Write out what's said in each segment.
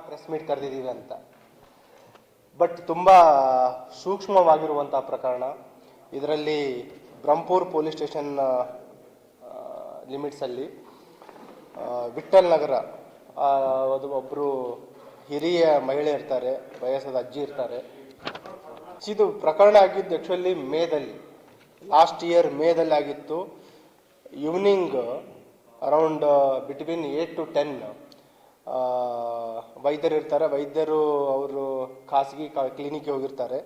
Press meet ಕರೆದಿದ್ದೀವಿ ಅಂತ. But ತುಂಬ ಸೂಕ್ಷ್ಮವಾಗಿರುವಂಥ ಪ್ರಕರಣ. ಇದರಲ್ಲಿ ಬ್ರಹ್ಮಪುರ್ ಪೊಲೀಸ್ ಸ್ಟೇಷನ್ ಲಿಮಿಟ್ಸಲ್ಲಿ ವಿಠ್ಠಲ್ ನಗರ ಒಬ್ಬರು ಹಿರಿಯ ಮಹಿಳೆ ಇರ್ತಾರೆ, ವಯಸ್ಸಾದ ಅಜ್ಜಿ ಇರ್ತಾರೆ. ಇದು ಪ್ರಕರಣ ಆಗಿದ್ದು ಆ್ಯಕ್ಚುಲಿ ಮೇದಲ್ಲಿ, ಲಾಸ್ಟ್ ಇಯರ್ ಮೇದಲ್ಲಿ ಆಗಿತ್ತು. ಈವ್ನಿಂಗ್ ಅರೌಂಡ್ ಬಿಟ್ವೀನ್ 8 to 10 ವೈದ್ಯರು ಇರ್ತಾರೆ. ವೈದ್ಯರು ಅವರು ಖಾಸಗಿ ಕ್ಲಿನಿಕ್ಗೆ ಹೋಗಿರ್ತಾರೆ.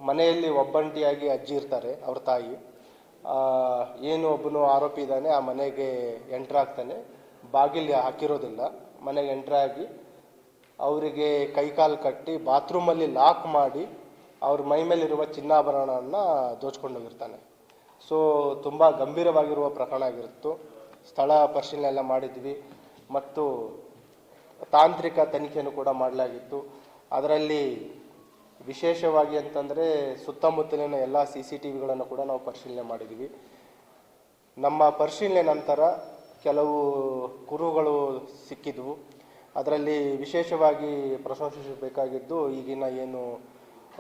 ಮನೆಯಲ್ಲಿ ಒಬ್ಬಂಟಿಯಾಗಿ ಅಜ್ಜಿ ಇರ್ತಾರೆ, ಅವ್ರ ತಾಯಿ. ಏನು ಒಬ್ಬನು ಆರೋಪಿ ಇದ್ದಾನೆ, ಆ ಮನೆಗೆ ಎಂಟ್ರ್ ಆಗ್ತಾನೆ. ಬಾಗಿಲು ಹಾಕಿರೋದಿಲ್ಲ. ಮನೆಗೆ ಎಂಟ್ರಾಗಿ ಅವರಿಗೆ ಕೈಕಾಲು ಕಟ್ಟಿ ಬಾತ್ರೂಮಲ್ಲಿ ಲಾಕ್ ಮಾಡಿ ಅವ್ರ ಮೈ ಮೇಲಿರುವ ಚಿನ್ನಾಭರಣವನ್ನು ದೋಚ್ಕೊಂಡೋಗಿರ್ತಾನೆ. ಸೊ ತುಂಬ ಗಂಭೀರವಾಗಿರುವ ಪ್ರಕರಣ ಆಗಿರುತ್ತು. ಸ್ಥಳ ಪರಿಶೀಲನೆ ಎಲ್ಲ ಮಾಡಿದ್ವಿ ಮತ್ತು ತಾಂತ್ರಿಕ ತನಿಖೆಯನ್ನು ಕೂಡ ಮಾಡಲಾಗಿತ್ತು. ಅದರಲ್ಲಿ ವಿಶೇಷವಾಗಿ ಅಂತಂದರೆ ಸುತ್ತಮುತ್ತಲಿನ ಎಲ್ಲ CCTVಗಳನ್ನು ಕೂಡ ನಾವು ಪರಿಶೀಲನೆ ಮಾಡಿದ್ವಿ. ನಮ್ಮ ಪರಿಶೀಲನೆ ನಂತರ ಕೆಲವು ಕುರುಹುಗಳು ಸಿಕ್ಕಿದ್ವು. ಅದರಲ್ಲಿ ವಿಶೇಷವಾಗಿ ಪ್ರಶಂಸಿಸಬೇಕಾಗಿದ್ದು ಈಗಿನ ಏನು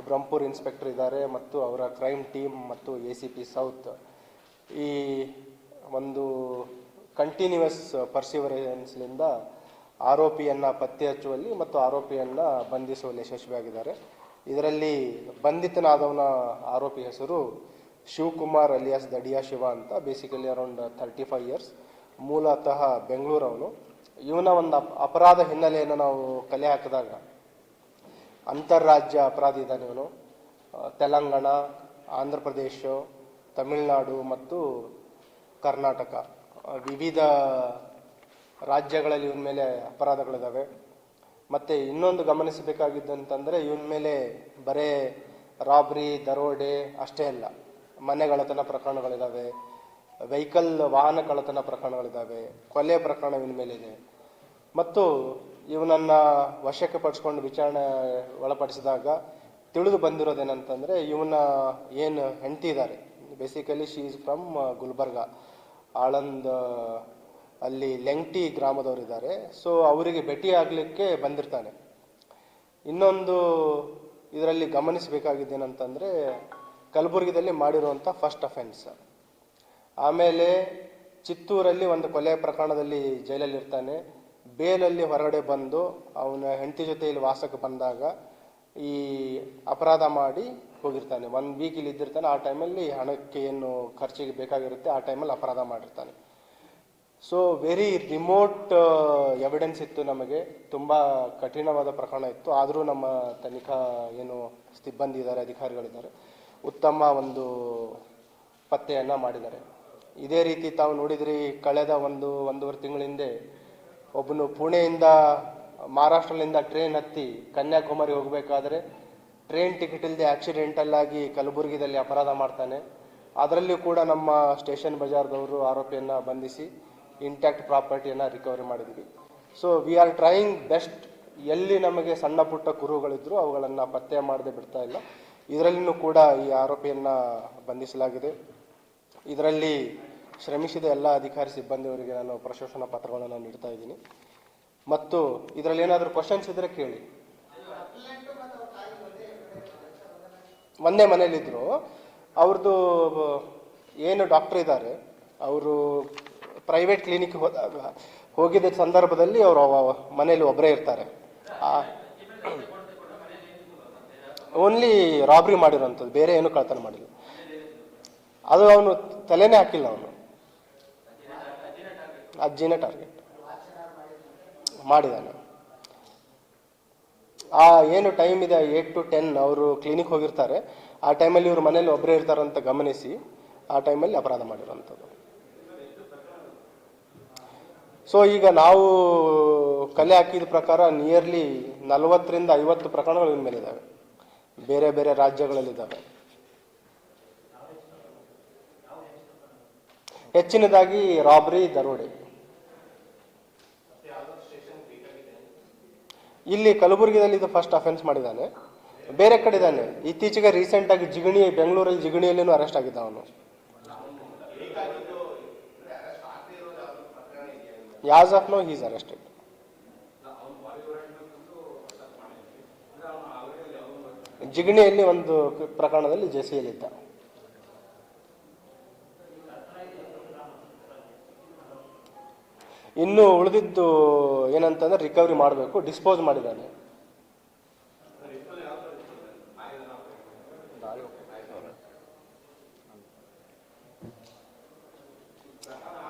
ಬ್ರಹ್ಮಪುರ್ ಇನ್ಸ್ಪೆಕ್ಟರ್ ಇದ್ದಾರೆ ಮತ್ತು ಅವರ ಕ್ರೈಮ್ ಟೀಮ್ ಮತ್ತು ACP ಸೌತ್ ಈ ಒಂದು ಕಂಟಿನ್ಯೂಯಸ್ ಪರ್ಸಿವರೆನ್ಸ್ನಿಂದ ಆರೋಪಿಯನ್ನು ಪತ್ತೆ ಹಚ್ಚುವಲ್ಲಿ ಮತ್ತು ಆರೋಪಿಯನ್ನು ಬಂಧಿಸುವಲ್ಲಿ ಯಶಸ್ವಿಯಾಗಿದ್ದಾರೆ. ಇದರಲ್ಲಿ ಬಂಧಿತನಾದವನ ಆರೋಪಿ ಹೆಸರು ಶಿವಕುಮಾರ್ ಅಲಿಯಾಸ್ ದಡಿಯಾ ಶಿವ ಅಂತ. ಬೇಸಿಕಲಿ ಅರೌಂಡ್ 35 years, ಮೂಲತಃ ಬೆಂಗಳೂರವನು. ಇವನ ಒಂದು ಅಪರಾಧ ಹಿನ್ನೆಲೆಯನ್ನು ನಾವು ಕಲೆ ಹಾಕಿದಾಗ ಅಂತಾರಾಜ್ಯ ಅಪರಾಧಿ ಇದ್ದಾನೆ ಇವನು. ತೆಲಂಗಾಣ, ಆಂಧ್ರ ಪ್ರದೇಶ, ತಮಿಳುನಾಡು ಮತ್ತು ಕರ್ನಾಟಕ ವಿವಿಧ ರಾಜ್ಯಗಳಲ್ಲಿ ಇವನ ಮೇಲೆ ಅಪರಾಧಗಳಿದ್ದಾವೆ. ಮತ್ತು ಇನ್ನೊಂದು ಗಮನಿಸಬೇಕಾಗಿದ್ದಂತಂದರೆ ಇವನ ಮೇಲೆ ಬರೇ ರಾಬ್ರಿ, ದರೋಡೆ ಅಷ್ಟೇ ಅಲ್ಲ, ಮನೆ ಕಳ್ಳತನ ಪ್ರಕರಣಗಳಿದ್ದಾವೆ, ವೆಹಿಕಲ್ ವಾಹನ ಕಳ್ಳತನ ಪ್ರಕರಣಗಳಿದ್ದಾವೆ, ಕೊಲೆ ಪ್ರಕರಣ ಇವನ ಮೇಲಿದೆ. ಮತ್ತು ಇವನನ್ನು ವಶಕ್ಕೆ ಪಡಿಸ್ಕೊಂಡು ವಿಚಾರಣೆ ಒಳಪಡಿಸಿದಾಗ ತಿಳಿದು ಬಂದಿರೋದೇನಂತಂದರೆ ಇವನ ಏನು ಹೆಂಡತಿ ಇದ್ದಾರೆ, basically she is from Gulbarga, Aland ಅಲ್ಲಿ ಲೆಂಗ್ಟಿ ಗ್ರಾಮದವರಿದ್ದಾರೆ. ಸೊ ಅವರಿಗೆ ಭೇಟಿ ಆಗಲಿಕ್ಕೆ ಬಂದಿರ್ತಾನೆ. ಇನ್ನೊಂದು ಇದರಲ್ಲಿ ಗಮನಿಸಬೇಕಾಗಿದ್ದೇನಂತಂದರೆ ಕಲಬುರಗಿದಲ್ಲಿ ಮಾಡಿರುವಂಥ ಫಸ್ಟ್ ಅಫೆನ್ಸ್. ಆಮೇಲೆ ಚಿತ್ತೂರಲ್ಲಿ ಒಂದು ಕೊಲೆ ಪ್ರಕರಣದಲ್ಲಿ ಜೈಲಲ್ಲಿರ್ತಾನೆ. ಬೇಲಲ್ಲಿ ಹೊರಗಡೆ ಬಂದು ಅವನ ಹೆಂಡತಿ ಜೊತೆ ಇಲ್ಲಿ ವಾಸಕ್ಕೆ ಬಂದಾಗ ಈ ಅಪರಾಧ ಮಾಡಿ ಹೋಗಿರ್ತಾನೆ. 1 week ಇಲ್ಲಿ ಇದ್ದಿರ್ತಾನೆ. ಆ ಟೈಮಲ್ಲಿ ಹಣಕ್ಕೆ ಏನು ಖರ್ಚಿಗೆ ಬೇಕಾಗಿರುತ್ತೆ ಆ ಟೈಮಲ್ಲಿ ಅಪರಾಧ ಮಾಡಿರ್ತಾನೆ. ಸೊ ವೆರಿ ರಿಮೋಟ್ ಎವಿಡೆನ್ಸ್ ಇತ್ತು ನಮಗೆ. ತುಂಬ ಕಠಿಣವಾದ ಪ್ರಕರಣ ಇತ್ತು. ಆದರೂ ನಮ್ಮ ತನಿಖಾ ಏನು ಸಿಬ್ಬಂದಿ ಇದ್ದಾರೆ, ಅಧಿಕಾರಿಗಳಿದ್ದಾರೆ, ಉತ್ತಮ ಒಂದು ಪತ್ತೆಯನ್ನು ಮಾಡಿದ್ದಾರೆ. ಇದೇ ರೀತಿ ತಾವು ನೋಡಿದ್ರಿ, ಕಳೆದ 1.5 ತಿಂಗಳ ಹಿಂದೆ ಒಬ್ಬನು ಪುಣೆಯಿಂದ ಮಹಾರಾಷ್ಟ್ರದಿಂದ ಟ್ರೈನ್ ಹತ್ತಿ ಕನ್ಯಾಕುಮಾರಿ ಹೋಗಬೇಕಾದ್ರೆ ಟ್ರೈನ್ ಟಿಕೆಟ್ ಇಲ್ಲದೆ ಆಕ್ಸಿಡೆಂಟಲ್ ಆಗಿ ಕಲಬುರಗಿದಲ್ಲಿ ಅಪರಾಧ ಮಾಡ್ತಾನೆ. ಅದರಲ್ಲಿಯೂ ಕೂಡ ನಮ್ಮ ಸ್ಟೇಷನ್ ಬಜಾರ್ದವರು ಆರೋಪಿಯನ್ನು ಬಂಧಿಸಿ ಇಂಟ್ಯಾಕ್ಟ್ ಪ್ರಾಪರ್ಟಿಯನ್ನು ರಿಕವರಿ ಮಾಡಿದ್ವಿ. So we are trying best. ಎಲ್ಲಿ ನಮಗೆ ಸಣ್ಣ ಪುಟ್ಟ ಕುರುಹುಗಳಿದ್ರು ಅವುಗಳನ್ನು ಪತ್ತೆ ಮಾಡದೆ ಬಿಡ್ತಾ ಇಲ್ಲ. ಇದರಲ್ಲಿಯೂ ಕೂಡ ಈ ಆರೋಪಿಯನ್ನು ಬಂಧಿಸಲಾಗಿದೆ. ಇದರಲ್ಲಿ ಶ್ರಮಿಸಿದ ಎಲ್ಲ ಅಧಿಕಾರಿ ಸಿಬ್ಬಂದಿಯವರಿಗೆ ನಾನು ಪ್ರಶಂಸನಾ ಪತ್ರಗಳನ್ನು ನೀಡ್ತಾ ಇದ್ದೀನಿ. ಮತ್ತು ಇದರಲ್ಲಿ ಏನಾದರೂ ಕ್ವಶನ್ಸ್ ಇದ್ದರೆ ಕೇಳಿ. ಒಂದೇ ಮನೇಲಿದ್ದರು. ಅವ್ರದ್ದು ಏನು ಡಾಕ್ಟರ್ ಇದ್ದಾರೆ, ಅವರು ಪ್ರೈವೇಟ್ ಕ್ಲಿನಿಕ್ ಹೋಗಿದ್ದ ಸಂದರ್ಭದಲ್ಲಿ ಅವರು ಮನೇಲಿ ಒಬ್ಬರೇ ಇರ್ತಾರೆ. ಓನ್ಲಿ ರಾಬ್ರಿ ಮಾಡಿರೋಂಥದ್ದು, ಬೇರೆ ಏನು ಕಳ್ತನ ಮಾಡಿಲ್ಲ. ಅದು ಅವನು ತಲೆನೇ ಹಾಕಿಲ್ಲ. ಅವನು ಅಜ್ಜಿನ ಟಾರ್ಗೆಟ್ ಮಾಡಿದಾನೆ. ಆ ಏನು ಟೈಮ್ ಇದೆ 8 to 10 ಅವರು ಕ್ಲಿನಿಕ್ ಹೋಗಿರ್ತಾರೆ. ಆ ಟೈಮಲ್ಲಿ ಇವರು ಮನೇಲಿ ಒಬ್ಬರೇ ಇರ್ತಾರಂತ ಗಮನಿಸಿ ಆ ಟೈಮಲ್ಲಿ ಅಪರಾಧ ಮಾಡಿರೋಂಥದ್ದು. ಸೊ ಈಗ ನಾವು ಕಲೆ ಹಾಕಿದ ಪ್ರಕಾರ ನಿಯರ್ಲಿ 40ರಿಂದ 50 ಪ್ರಕರಣಗಳು ಇವ್ರ ಮೇಲೆ ಇದ್ದಾವೆ, ಬೇರೆ ಬೇರೆ ರಾಜ್ಯಗಳಲ್ಲಿದ್ದಾವೆ. ಹೆಚ್ಚಿನದಾಗಿ ರಾಬ್ರಿ, ದರೋಡೆ. ಇಲ್ಲಿ ಕಲಬುರಗಿಯಲ್ಲಿ ಇದು ಫಸ್ಟ್ ಅಫೆನ್ಸ್ ಮಾಡಿದ್ದಾನೆ. ಬೇರೆ ಕಡೆ ಇದ್ದಾನೆ. ಇತ್ತೀಚೆಗೆ ರೀಸೆಂಟಾಗಿ ಬೆಂಗಳೂರಲ್ಲಿ ಜಿಗಣಿಯಲ್ಲಿನೂ ಅರೆಸ್ಟ್ ಆಗಿದ್ದ ಅವನು. As of now, he is arrested. ಜಿಗಣಿಯಲ್ಲಿ ಒಂದು ಪ್ರಕರಣದಲ್ಲಿ ಜೆಸಿಯಲ್ಲಿದ್ದ. ಇನ್ನು ಉಳಿದಿದ್ದು ಏನಂತಂದ್ರೆ ರಿಕವರಿ ಮಾಡಬೇಕು. ಡಿಸ್ಪೋಸ್ ಮಾಡಿದ್ದಾನೆ.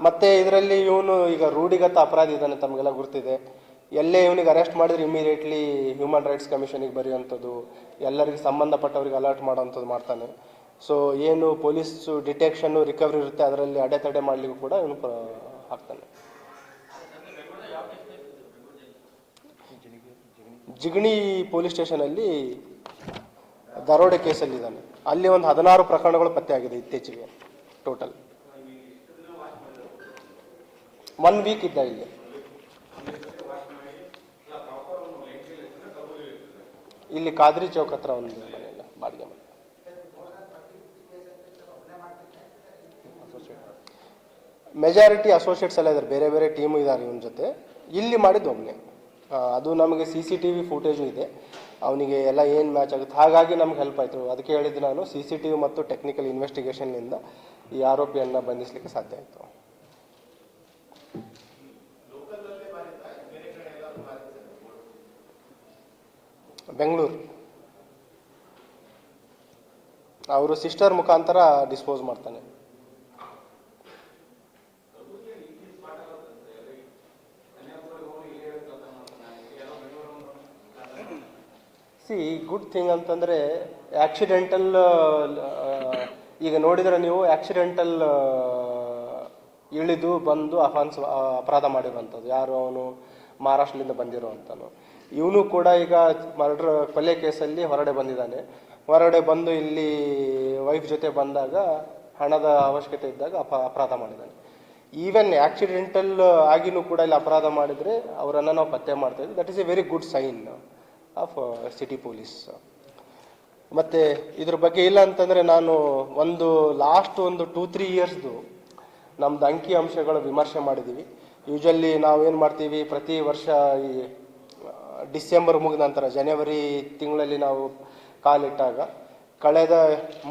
ಮತ್ತೆ ಇದರಲ್ಲಿ ಇವನು ಈಗ ರೂಢಿಗತ ಅಪರಾಧಿ ಇದ್ದಾನೆ, ತಮಗೆಲ್ಲ ಗುರ್ತಿದೆ. ಎಲ್ಲೇ ಇವನಿಗೆ ಅರೆಸ್ಟ್ ಮಾಡಿದ್ರೆ ಇಮಿಡಿಯೇಟ್ಲಿ ಹ್ಯೂಮನ್ ರೈಟ್ಸ್ ಕಮಿಷನಿಗೆ ಬರೆಯುವಂಥದ್ದು, ಎಲ್ಲರಿಗೆ ಸಂಬಂಧಪಟ್ಟವ್ರಿಗೆ ಅಲರ್ಟ್ ಮಾಡೋವಂಥದ್ದು ಮಾಡ್ತಾನೆ. ಸೊ ಏನು ಪೊಲೀಸು ಡಿಟೆಕ್ಷನ್ನು ರಿಕವರಿ ಇರುತ್ತೆ ಅದರಲ್ಲಿ ಅಡೆತಡೆ ಮಾಡಲಿಕ್ಕೂ ಕೂಡ ಇವನು ಹಾಕ್ತಾನೆ. ಜಿಗಣಿ ಪೊಲೀಸ್ ಸ್ಟೇಷನಲ್ಲಿ ದರೋಡೆ ಕೇಸಲ್ಲಿದ್ದಾನೆ. ಅಲ್ಲಿ ಒಂದು 16 ಪ್ರಕರಣಗಳು ಪತ್ತೆಯಾಗಿದೆ ಇತ್ತೀಚೆಗೆ. ಟೋಟಲ್ 1 ವೀಕ್ ಇದ್ದ ಇಲ್ಲಿ. ಇಲ್ಲಿ ಖಾದ್ರಿ ಚೌಕ್ ಹತ್ರ ಒಂದು ಮನೆಯಲ್ಲ ಬಾಡಿಗೆ ಮನೆ. ಮೆಜಾರಿಟಿ ಅಸೋಸಿಯೇಟ್ಸ್ ಎಲ್ಲ ಇದ್ದಾರೆ, ಬೇರೆ ಬೇರೆ ಟೀಮು ಇದ್ದಾರೆ ಇವನ ಜೊತೆ. ಇಲ್ಲಿ ಮಾಡಿದ್ದು ಒಬ್ಬನೇ. ಅದು ನಮಗೆ CCTV ಫುಟೇಜು ಇದೆ, ಅವನಿಗೆ ಎಲ್ಲ ಏನು ಮ್ಯಾಚ್ ಆಗುತ್ತೆ. ಹಾಗಾಗಿ ನಮ್ಗೆ ಹೆಲ್ಪ್ ಆಯಿತು. ಅದಕ್ಕೆ ಹೇಳಿದ್ದು ನಾನು, CCTV ಮತ್ತು ಟೆಕ್ನಿಕಲ್ ಇನ್ವೆಸ್ಟಿಗೇಷನ್ನಿಂದ ಈ ಆರೋಪಿಯನ್ನು ಬಂಧಿಸಲಿಕ್ಕೆ ಸಾಧ್ಯ ಆಯಿತು. ಬೆಂಗಳೂರು ಅವರು ಸಿಸ್ಟರ್ ಮುಖಾಂತರ ಡಿಸ್ಪೋಸ್ ಮಾಡ್ತಾನೆ. ಗುಡ್ ಥಿಂಗ್ ಅಂತಂದರೆ ಆಕ್ಸಿಡೆಂಟಲ್, ಈಗ ನೋಡಿದರೆ ನೀವು ಆಕ್ಸಿಡೆಂಟಲ್ ಇಳಿದು ಬಂದು ಅಪರಾಧ ಮಾಡಿರುವಂಥದ್ದು. ಯಾರು ಅವನು ಮಹಾರಾಷ್ಟ್ರದಿಂದ ಬಂದಿರುವಂಥನು. ಇವನು ಕೂಡ ಈಗ ಕೊಲೆ ಕೇಸಲ್ಲಿ ಹೊರಗಡೆ ಬಂದಿದ್ದಾನೆ. ಹೊರಗಡೆ ಬಂದು ಇಲ್ಲಿ ವೈಫ್ ಜೊತೆ ಬಂದಾಗ ಹಣದ ಅವಶ್ಯಕತೆ ಇದ್ದಾಗ ಅಪರಾಧ ಮಾಡಿದ್ದಾನೆ. ಈವನ್ ಆಕ್ಸಿಡೆಂಟಲ್ ಆಗಿನೂ ಕೂಡ ಇಲ್ಲಿ ಅಪರಾಧ ಮಾಡಿದರೆ ಅವರನ್ನು ನಾವು ಪತ್ತೆ ಮಾಡ್ತಾ ಇದ್ವಿ. That is a very good sign of city police. ಮತ್ತು ಇದ್ರ ಬಗ್ಗೆ ಇಲ್ಲ ಅಂತಂದರೆ ನಾನು ಲಾಸ್ಟ್ 2-3 ಇಯರ್ಸ್ದು ನಮ್ಮದು ಅಂಕಿ ಅಂಶಗಳ ವಿಮರ್ಶೆ ಮಾಡಿದ್ದೀವಿ. ಯೂಶಲಿ ನಾವೇನು ಮಾಡ್ತೀವಿ, ಪ್ರತಿ ವರ್ಷ ಈ ಡಿಸೆಂಬರ್ ಮುಗಿದ ನಂತರ ಜನವರಿ ತಿಂಗಳಲ್ಲಿ ನಾವು ಕಾಲಿಟ್ಟಾಗ ಕಳೆದ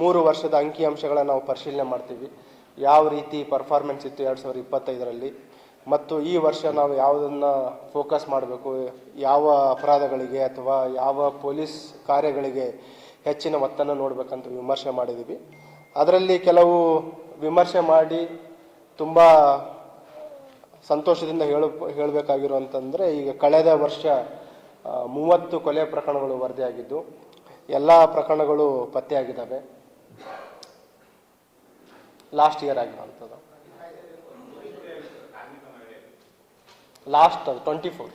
3 ವರ್ಷದ ಅಂಕಿ ಅಂಶಗಳನ್ನು ನಾವು ಪರಿಶೀಲನೆ ಮಾಡ್ತೀವಿ. ಯಾವ ರೀತಿ ಪರ್ಫಾರ್ಮೆನ್ಸ್ ಇತ್ತು 2025ರಲ್ಲಿ, ಮತ್ತು ಈ ವರ್ಷ ನಾವು ಯಾವುದನ್ನು ಫೋಕಸ್ ಮಾಡಬೇಕು, ಯಾವ ಅಪರಾಧಗಳಿಗೆ ಅಥವಾ ಯಾವ ಪೊಲೀಸ್ ಕಾರ್ಯಗಳಿಗೆ ಹೆಚ್ಚಿನ ಒತ್ತನ್ನು ನೋಡಬೇಕಂತ ವಿಮರ್ಶೆ ಮಾಡಿದ್ದೀವಿ. ಅದರಲ್ಲಿ ಕೆಲವು ವಿಮರ್ಶೆ ಮಾಡಿ ತುಂಬ ಸಂತೋಷದಿಂದ ಹೇಳಬೇಕಾಗಿರುವಂತಂದರೆ, ಈಗ ಕಳೆದ ವರ್ಷ 30 ಕೊಲೆ ಪ್ರಕರಣಗಳು ವರದಿಯಾಗಿದ್ದು, ಎಲ್ಲ ಪ್ರಕರಣಗಳು ಪತ್ತೆಯಾಗಿದ್ದಾವೆ. ಲಾಸ್ಟ್ ಇಯರ್ ಆಗಿರುವಂಥದ್ದು, ಲಾಸ್ಟ್ 24.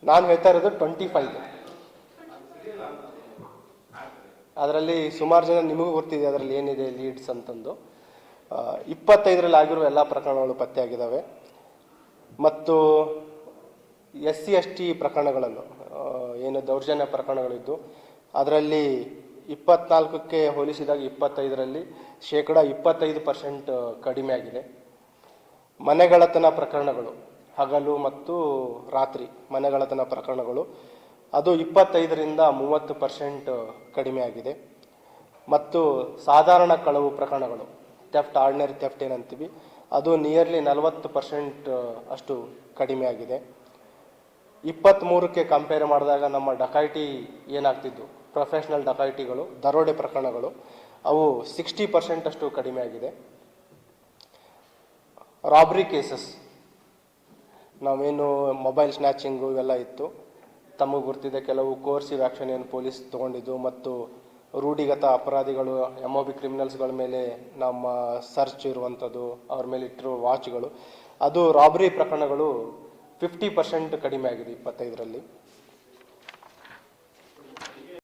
ನಾನು ಹೇಳ್ತಾ ಇರೋದು 25. ಅದರಲ್ಲಿ ಸುಮಾರು ಜನ ನಿಮಗೂ ಗೊತ್ತಿದೆ ಅದರಲ್ಲಿ ಏನಿದೆ ಲೀಡ್ಸ್ ಅಂತಂದು. 25ರಲ್ಲಿ ಆಗಿರುವ ಎಲ್ಲ ಪ್ರಕರಣಗಳು ಪತ್ತೆಯಾಗಿದ್ದಾವೆ. ಮತ್ತು SC/ST ಪ್ರಕರಣಗಳನ್ನು, ಏನು ದೌರ್ಜನ್ಯ ಪ್ರಕರಣಗಳಿದ್ದು, ಅದರಲ್ಲಿ 24ಕ್ಕೆ ಹೋಲಿಸಿದಾಗ 25ರಲ್ಲಿ 25% ಕಡಿಮೆ ಆಗಿದೆ. ಮನೆಗಳತನ ಪ್ರಕರಣಗಳು, ಹಗಲು ಮತ್ತು ರಾತ್ರಿ ಮನೆಗಳತನ ಪ್ರಕರಣಗಳು, ಅದು 25ರಿಂದ 30% ಕಡಿಮೆ ಆಗಿದೆ. ಮತ್ತು ಸಾಧಾರಣ ಕಳವು ಪ್ರಕರಣಗಳು, ಥೆಫ್ಟ್, ಆರ್ಡಿನರಿ ಥೆಫ್ಟ್ ಏನಂತೀವಿ, ಅದು ನಿಯರ್ಲಿ 40% ಅಷ್ಟು ಕಡಿಮೆ ಆಗಿದೆ. 23ಕ್ಕೆ ಕಂಪೇರ್ ಮಾಡಿದಾಗ ನಮ್ಮ ಡಕಾಯಿಟಿ ಏನಾಗ್ತಿದ್ದು, ಪ್ರೊಫೆಷ್ನಲ್ ಡಕಾಯಿಟಿಗಳು, ದರೋಡೆ ಪ್ರಕರಣಗಳು, ಅವು 60% ಅಷ್ಟು ಕಡಿಮೆ ಆಗಿದೆ. ರಾಬ್ರಿ ಕೇಸಸ್, ನಾವೇನು ಮೊಬೈಲ್ ಸ್ನ್ಯಾಚಿಂಗು ಇವೆಲ್ಲ ಇತ್ತು, ತಮಗೆ ಗೊತ್ತಿದೆ ಕೆಲವು ಕೋರ್ಸಿವ್ ಆ್ಯಕ್ಷನ್ ಏನು ಪೊಲೀಸ್ ತೊಗೊಂಡಿದ್ದು, ಮತ್ತು ರೂಢಿಗತ ಅಪರಾಧಿಗಳು MOB ಕ್ರಿಮಿನಲ್ಸ್ಗಳ ಮೇಲೆ ನಮ್ಮ ಸರ್ಚ್ ಇರುವಂಥದ್ದು, ಅವ್ರ ಮೇಲೆ ಇಟ್ಟಿರುವ ವಾಚ್ಗಳು, ಅದು ರಾಬ್ರಿ ಪ್ರಕರಣಗಳು 50% ಕಡಿಮೆ ಆಗಿದೆ 25ರಲ್ಲಿ.